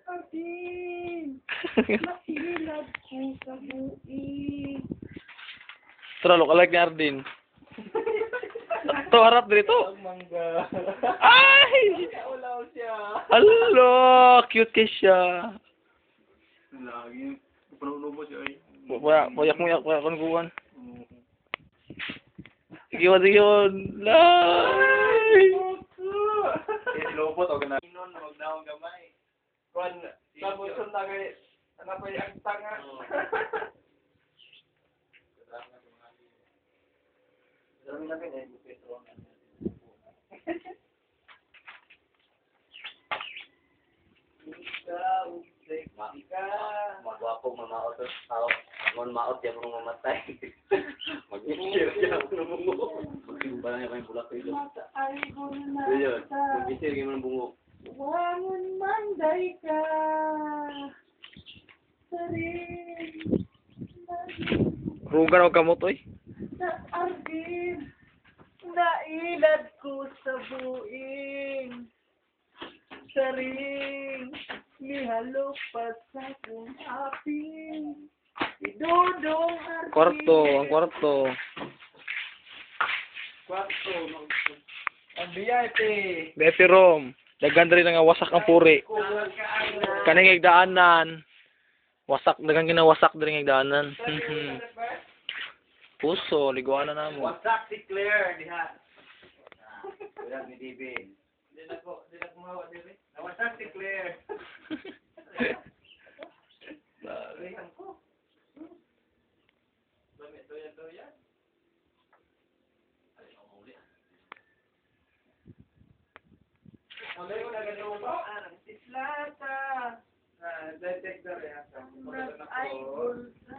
Atin! Masilad ko sa buhay. Tara, look-alike ni Ardin. Ito, harap dito. Mangga. Ay! Ulaw siya. Hello! Cute kay siya. Lagi. Panulo mo siya ay. Payak mo, kung kuhan. Sige yun. Lay! Lopot o ganun. Inon, huwag na akong gamay. Kung tapos yung tagay, ano pa yung tanga? Dami namin eh, Petro. Magwapo, mamaot at tao. Mon maot, yan mong mamatay. Mag-isir siya. Magsimba lang yung bulak ko ito. Yun, mag-isir yung mga bungo. Wangon manday ka sarin Rugan o kamot, oy. sa argin nailad ko sa buing saring nihalok pa sa kong aping idodong argin Kwarto, ang kwarto. kwarto ang VIP Bepi Rom. Dagan rin nga wasak ang puri. Kaning igdaanan. Wasak, dagang ginawasak din igdaanan. Puso, liguanan na mo. wasak si Claire diha Wala ni David. di na kumawa dire wasak si Claire Lihan ko. Lamit doyan. Malay ko na ganun po. Sislata. Detector yan. Ay, bulsa.